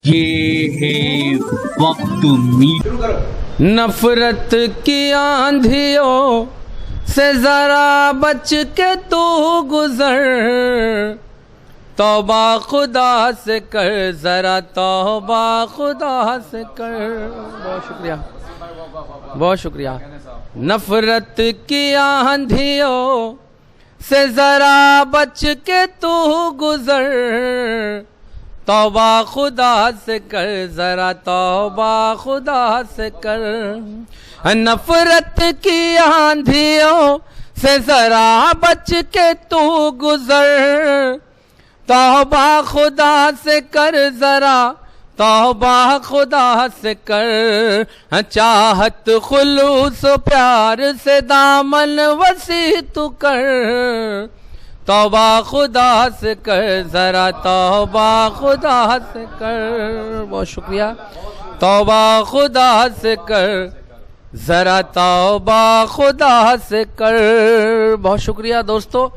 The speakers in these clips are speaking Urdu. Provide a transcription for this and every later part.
یہ ہے وقت نفرت کی آندھیوں سے ذرا بچ کے تو گزر، توبہ خدا سے کر، ذرا توبہ خدا سے کر۔ بہت شکریہ، بہت شکریہ۔ نفرت کی آندھیوں سے ذرا بچ کے تو گزر، توبہ خدا سے کر، ذرا توبہ خدا سے کر۔ نفرت کی آندھیوں سے ذرا بچ کے تو گزر، توبہ خدا سے کر، ذرا توبہ خدا سے کر۔ چاہت خلوص و پیار سے دامن وسیع تو کر، توبہ خدا سے کر، ذرا توبہ خدا سے کر۔ بہت شکریہ۔ توبہ خدا سے کر، ذرا توبہ خدا سے کر۔ بہت شکریہ دوستو،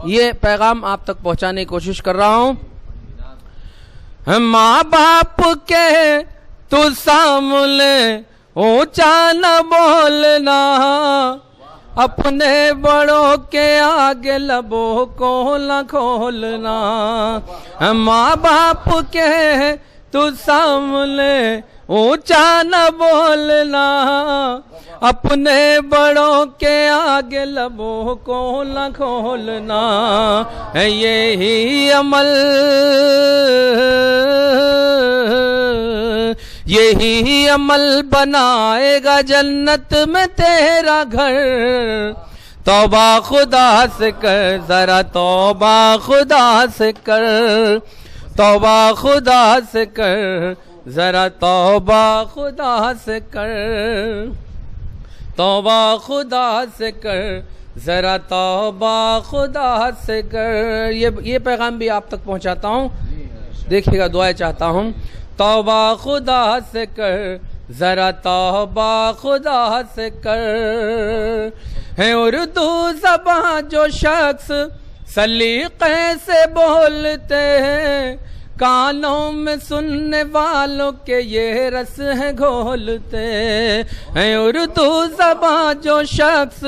یہ پیغام آپ تک پہنچانے کی کوشش کر رہا ہوں۔ ماں باپ کے تو سامنے اونچا نہ بولنا، اپنے بڑوں کے آگے لبوں کو نہ کھولنا۔ ماں باپ کے تو سامنے اونچا نہ بولنا، اپنے بڑوں کے آگے لبوں کو نہ کھولنا۔ یہی عمل، یہی عمل بنائے گا جنت میں تیرا گھر۔ توبہ خدا سے کر، ذرا توبہ خدا سے کر، توبہ خدا سے کر، ذرا توبہ خدا سے کر، توبہ خدا سے کر، ذرا توبہ خدا سے کر۔ یہ پیغام بھی آپ تک پہنچاتا ہوں، دیکھیے گا، دعائیں چاہتا ہوں۔ توبہ خدا سے کر، ذرا توبہ خدا سے کر۔ ہے اردو زبان جو شخص سلیقے سے بولتے ہیں، کانوں میں سننے والوں کے یہ رس ہے گھولتے ہیں۔ اردو زبان جو شخص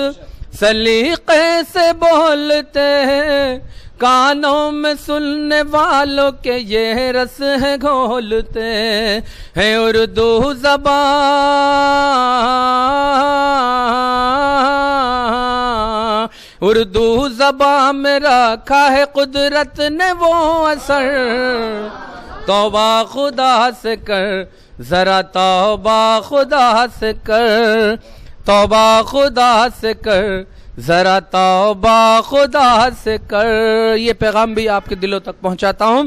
سلیقے سے بولتے ہیں، کانوں میں سننے والوں کے یہ رس ہے گھولتے ہیں۔ اردو زبان، اردو زبان میں رکھا ہے قدرت نے وہ اثر۔ توبہ خدا سے کر، ذرا توبہ خدا سے کر، توبہ خدا سے کر، ذرا توبہ خدا سے کر۔ یہ پیغام بھی آپ کے دلوں تک پہنچاتا ہوں۔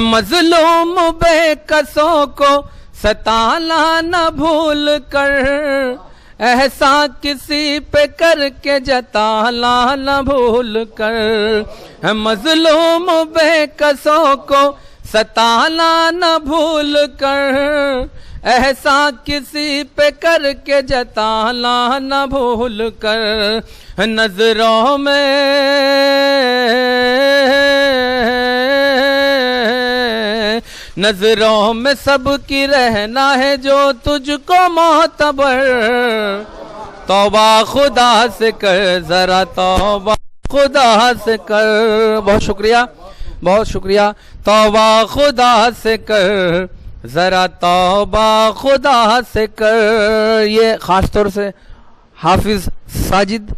مظلوم بے کسوں کو ستانا نہ بھول کر، احسان کسی پہ کر کے جتانا نہ بھول کر۔ مظلوم بے کسوں کو ستانا نہ بھول کر، احسان کسی پہ کر کے جتانا نہ بھول کر۔ نظروں میں، نظروں میں سب کی رہنا ہے جو تجھ کو معتبر۔ توبہ خدا سے کر، ذرا توبہ خدا سے کر۔ بہت شکریہ، بہت شکریہ۔ توبہ خدا سے کر، ذرا توبہ خدا سے کر۔ یہ خاص طور سے حافظ ساجد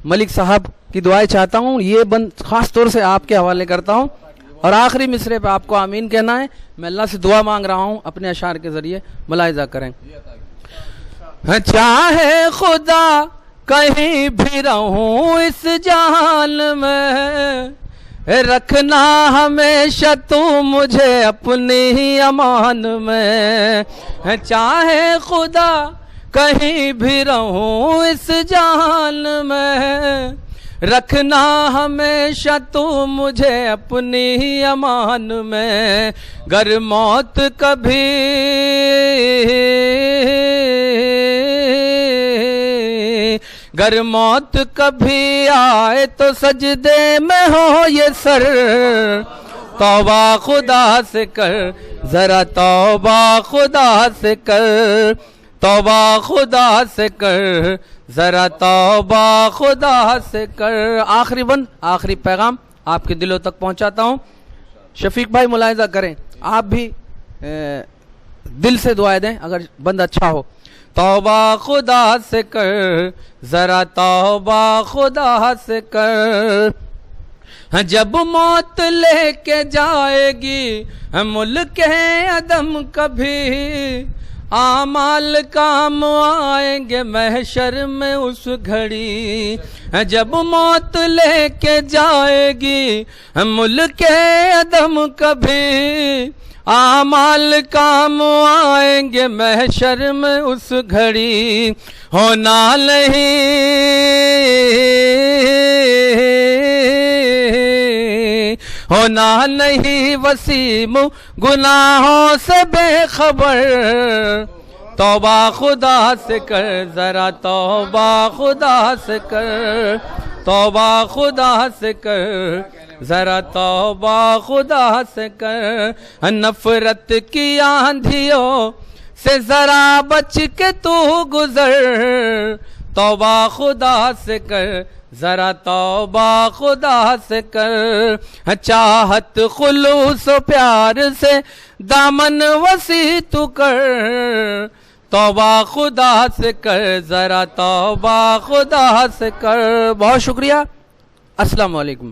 ملک صاحب کی دعائیں چاہتا ہوں، یہ بند خاص طور سے آپ کے حوالے کرتا ہوں، اور آخری مصرے پہ آپ کو آمین کہنا ہے۔ میں اللہ سے دعا مانگ رہا ہوں، اپنے اشعار کے ذریعے ملاحظہ کریں۔ چاہے خدا کہیں بھی رہوں اس جہان میں، رکھنا ہمیشہ تو مجھے اپنی ہی امان میں۔ چاہے خدا کہیں بھی رہوں اس جہان میں، رکھنا ہمیشہ تو مجھے اپنی ہی امان میں۔ گر موت کبھی، گر موت کبھی آئے تو سجدے میں ہو یہ سر۔ توبہ خدا سے کر ذرا توبہ خدا سے کر توبہ خدا سے کر ذرا توبہ خدا سے کر آخری بند آخری پیغام آپ کے دلوں تک پہنچاتا ہوں شفیق بھائی ملاحظہ کریں آپ بھی دل سے دعائیں دیں اگر بند اچھا ہو توبہ خدا سے کر ذرا توبہ خدا سے کر جب موت لے کے جائے گی ملک عدم کبھی اعمال کام آئیں گے محشر میں اس گھڑی جب موت لے کے جائے گی ملک عدم کبھی اعمال کام آئیں گے محشر میں اس گھڑی ہونا نہیں وسیم گناہوں سے بے خبر توبہ خدا سے کر ذرا توبہ خدا سے کر توبہ خدا سے کر ذرا توبہ خدا سے کر نفرت کی آندھیوں سے ذرا بچ کے تو گزر توبہ خدا سے کر ذرا توبہ خدا سے کر چاہت خلوص و پیار سے دامن وسیع تو کر توبہ خدا سے کر ذرا توبہ خدا سے کر بہت شکریہ السلام علیکم